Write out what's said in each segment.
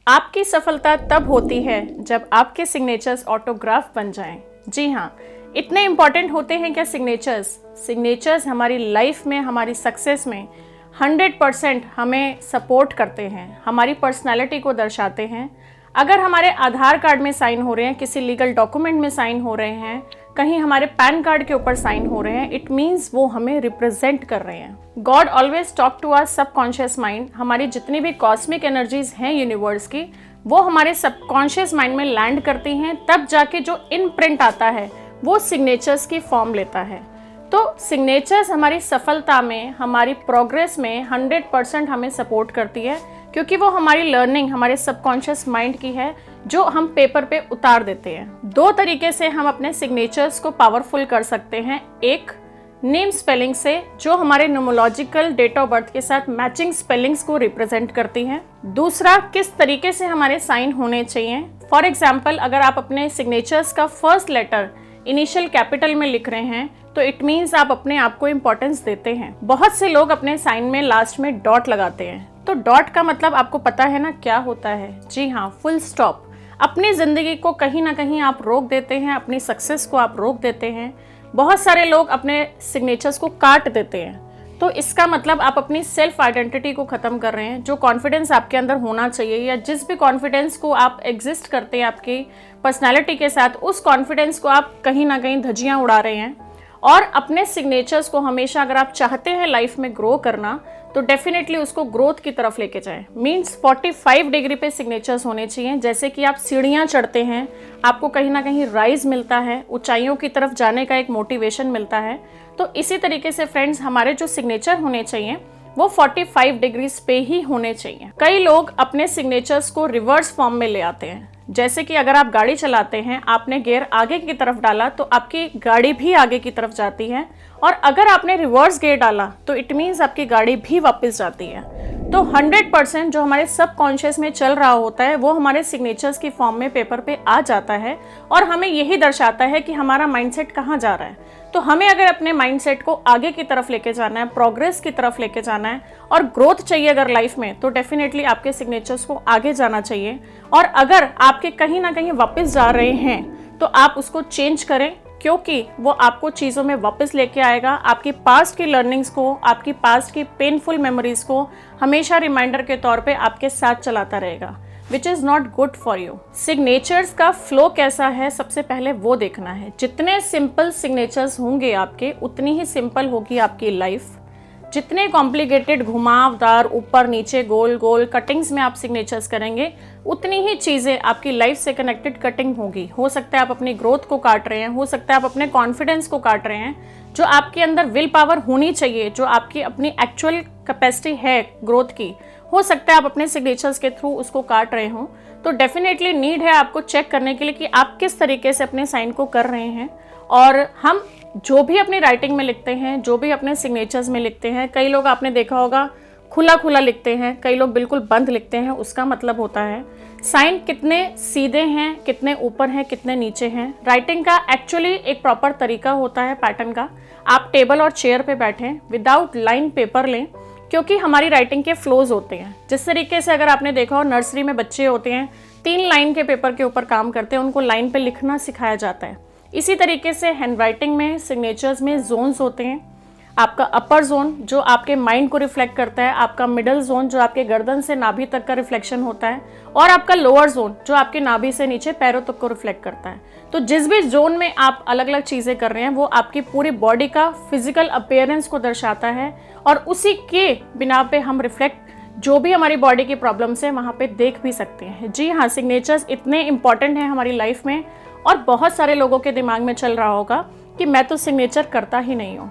आपकी सफलता तब होती है जब आपके सिग्नेचर्स ऑटोग्राफ बन जाएं। जी हाँ, इतने इंपॉर्टेंट होते हैं क्या सिग्नेचर्स? सिग्नेचर्स हमारी लाइफ में, हमारी सक्सेस में 100% हमें सपोर्ट करते हैं, हमारी पर्सनालिटी को दर्शाते हैं। अगर हमारे आधार कार्ड में साइन हो रहे हैं, किसी लीगल डॉक्यूमेंट में साइन हो रहे हैं, कहीं हमारे पैन कार्ड के ऊपर साइन हो रहे हैं, इट मीन्स वो हमें रिप्रेजेंट कर रहे हैं। God always talk to our subconscious mind. हमारी जितनी भी कॉस्मिक एनर्जीज हैं यूनिवर्स की, वो हमारे सबकॉन्शियस माइंड में लैंड करती हैं, तब जाके जो इनप्रिंट आता है वो सिग्नेचर्स की फॉर्म लेता है। तो सिग्नेचर्स हमारी सफलता में, हमारी प्रोग्रेस में 100% हमें सपोर्ट करती है, क्योंकि वो हमारी लर्निंग हमारे सबकॉन्शियस माइंड की है जो हम पेपर पे उतार देते हैं। दो तरीके से हम अपने सिग्नेचर्स को पावरफुल कर सकते हैं। एक, नेम स्पेलिंग से, जो हमारे न्यूमरोलॉजिकल डेट ऑफ बर्थ के साथ मैचिंग स्पेलिंग्स को रिप्रेजेंट करती हैं। दूसरा, किस तरीके से हमारे साइन होने चाहिए। फॉर एग्जाम्पल, अगर आप अपने सिग्नेचर्स का फर्स्ट लेटर इनिशियल कैपिटल में लिख रहे हैं तो इट मीन्स आप अपने आप को इम्पोर्टेंस देते हैं। बहुत से लोग अपने साइन में लास्ट में डॉट लगाते हैं, तो डॉट का मतलब आपको पता है ना क्या होता है? जी हाँ, फुल स्टॉप। अपनी ज़िंदगी को कहीं ना कहीं आप रोक देते हैं, अपनी सक्सेस को आप रोक देते हैं। बहुत सारे लोग अपने सिग्नेचर्स को काट देते हैं, तो इसका मतलब आप अपनी सेल्फ आइडेंटिटी को ख़त्म कर रहे हैं। जो कॉन्फिडेंस आपके अंदर होना चाहिए, या जिस भी कॉन्फिडेंस को आप एग्जिस्ट करते हैं आपकी पर्सनैलिटी के साथ, उस कॉन्फिडेंस को आप कहीं ना कहीं धज्जियाँ उड़ा रहे हैं। और अपने सिग्नेचर्स को हमेशा, अगर आप चाहते हैं लाइफ में ग्रो करना, तो डेफिनेटली उसको ग्रोथ की तरफ लेके जाएं। मीन्स 45 डिग्री पे सिग्नेचर्स होने चाहिए। जैसे कि आप सीढ़ियाँ चढ़ते हैं, आपको कहीं ना कहीं राइज मिलता है, ऊंचाइयों की तरफ जाने का एक मोटिवेशन मिलता है। तो इसी तरीके से फ्रेंड्स, हमारे जो सिग्नेचर होने चाहिए वो 45 डिग्रीज पे ही होने चाहिए। कई लोग अपने सिग्नेचर्स को रिवर्स फॉर्म में ले आते हैं। जैसे कि अगर आप गाड़ी चलाते हैं, आपने गियर आगे की तरफ डाला तो आपकी गाड़ी भी आगे की तरफ जाती है, और अगर आपने रिवर्स गियर डाला तो इट मीन्स आपकी गाड़ी भी वापस जाती है। तो 100% जो हमारे सबकॉन्शियस में चल रहा होता है वो हमारे सिग्नेचर्स की फॉर्म में पेपर पे आ जाता है, और हमें यही दर्शाता है कि हमारा माइंडसेट कहाँ जा रहा है। तो हमें अगर अपने माइंडसेट को आगे की तरफ लेके जाना है, प्रोग्रेस की तरफ लेके जाना है, और ग्रोथ चाहिए अगर लाइफ में, तो डेफिनेटली आपके सिग्नेचर्स को आगे जाना चाहिए। और अगर आपके कहीं ना कहीं वापस जा रहे हैं तो आप उसको चेंज करें, क्योंकि वो आपको चीज़ों में वापस लेके आएगा। आपकी पास्ट की लर्निंग्स को, आपकी पास्ट की पेनफुल मेमोरीज को हमेशा रिमाइंडर के तौर पे आपके साथ चलाता रहेगा, which is not good for you. Signatures का फ्लो कैसा है, सबसे पहले वो देखना है। जितने सिंपल सिग्नेचर्स होंगे आपके, उतनी ही सिंपल होगी आपकी लाइफ। जितने कॉम्प्लिकेटेड, घुमावदार, ऊपर नीचे, गोल गोल कटिंग्स में आप सिग्नेचर्स करेंगे, उतनी ही चीज़ें आपकी लाइफ से कनेक्टेड कटिंग होगी। हो सकता है आप अपनी ग्रोथ को काट रहे हैं, हो सकता है आप अपने कॉन्फिडेंस को काट रहे हैं। जो आपके अंदर विल पावर होनी चाहिए, जो आपकी अपनी एक्चुअल कैपेसिटी है ग्रोथ की, हो सकता है आप अपने सिग्नेचर्स के थ्रू उसको काट रहे हों। तो डेफिनेटली नीड है आपको चेक करने के लिए कि आप किस तरीके से अपने साइन को कर रहे हैं। और हम जो भी अपनी राइटिंग में लिखते हैं, जो भी अपने सिग्नेचर्स में लिखते हैं, कई लोग आपने देखा होगा खुला खुला लिखते हैं, कई लोग बिल्कुल बंद लिखते हैं। उसका मतलब होता है साइन कितने सीधे हैं, कितने ऊपर हैं, कितने नीचे हैं। राइटिंग का एक्चुअली एक प्रॉपर तरीका होता है पैटर्न का। आप टेबल और चेयर पे बैठें, विदाउट लाइन पेपर लें, क्योंकि हमारी राइटिंग के फ्लोज होते हैं। जिस तरीके से अगर आपने देखा हो, नर्सरी में बच्चे होते हैं, 3 लाइन के पेपर के ऊपर काम करते हैं, उनको लाइन पे लिखना सिखाया जाता है। इसी तरीके से हैंडराइटिंग में, सिग्नेचर्स में जोन्स होते हैं। आपका अपर जोन जो आपके माइंड को रिफ्लेक्ट करता है, आपका मिडल जोन जो आपके गर्दन से नाभि तक का रिफ्लेक्शन होता है, और आपका लोअर जोन जो आपके नाभि से नीचे पैरों तक को रिफ्लेक्ट करता है। तो जिस भी जोन में आप अलग अलग चीज़ें कर रहे हैं, वो आपकी पूरी बॉडी का फिजिकल अपीयरेंस को दर्शाता है, और उसी के बिना पे हम रिफ्लेक्ट जो भी हमारी बॉडी की प्रॉब्लम्स है वहाँ पे देख भी सकते हैं। जी हाँ, सिग्नेचर्स इतने इंपॉर्टेंट हैं हमारी लाइफ में। और बहुत सारे लोगों के दिमाग में चल रहा होगा कि मैं तो सिग्नेचर करता ही नहीं हूँ,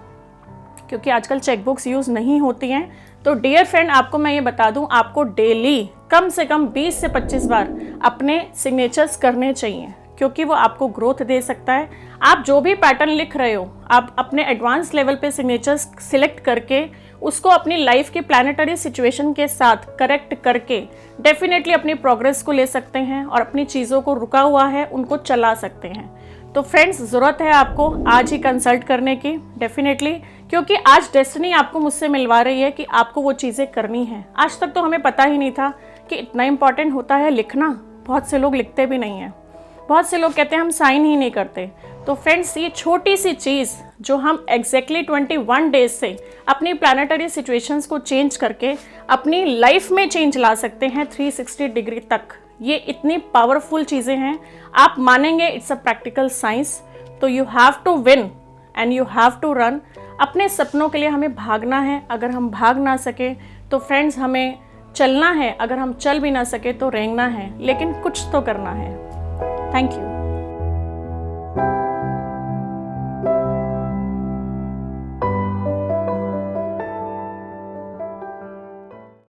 क्योंकि आजकल चेकबुक्स यूज़ नहीं होती हैं। तो डियर फ्रेंड, आपको मैं ये बता दूं, आपको डेली कम से कम 20 से 25 बार अपने सिग्नेचर्स करने चाहिए, क्योंकि वो आपको ग्रोथ दे सकता है। आप जो भी पैटर्न लिख रहे हो, आप अपने एडवांस लेवल पे सिग्नेचर्स सिलेक्ट करके उसको अपनी लाइफ की प्लानिटरी सिचुएशन के साथ करेक्ट करके डेफिनेटली अपनी प्रोग्रेस को ले सकते हैं, और अपनी चीज़ों को रुका हुआ है उनको चला सकते हैं। तो फ्रेंड्स, ज़रूरत है आपको आज ही कंसल्ट करने की डेफिनेटली, क्योंकि आज डेस्टिनी आपको मुझसे मिलवा रही है कि आपको वो चीज़ें करनी है। आज तक तो हमें पता ही नहीं था कि इतना इम्पॉर्टेंट होता है लिखना। बहुत से लोग लिखते भी नहीं हैं, बहुत से लोग कहते हैं हम साइन ही नहीं करते। तो फ्रेंड्स, ये छोटी सी चीज़ जो हम एग्जैक्टली 21 डेज से अपनी प्लानिटरी सिचुएशंस को चेंज करके अपनी लाइफ में चेंज ला सकते हैं 360 डिग्री तक, ये इतनी पावरफुल चीज़ें हैं। आप मानेंगे इट्स अ प्रैक्टिकल साइंस। तो you have to win and you have to run. अपने सपनों के लिए हमें भागना है। अगर हम भाग ना सके तो फ्रेंड्स हमें चलना है। अगर हम चल भी ना सके तो रेंगना है, लेकिन कुछ तो करना है। Thank you.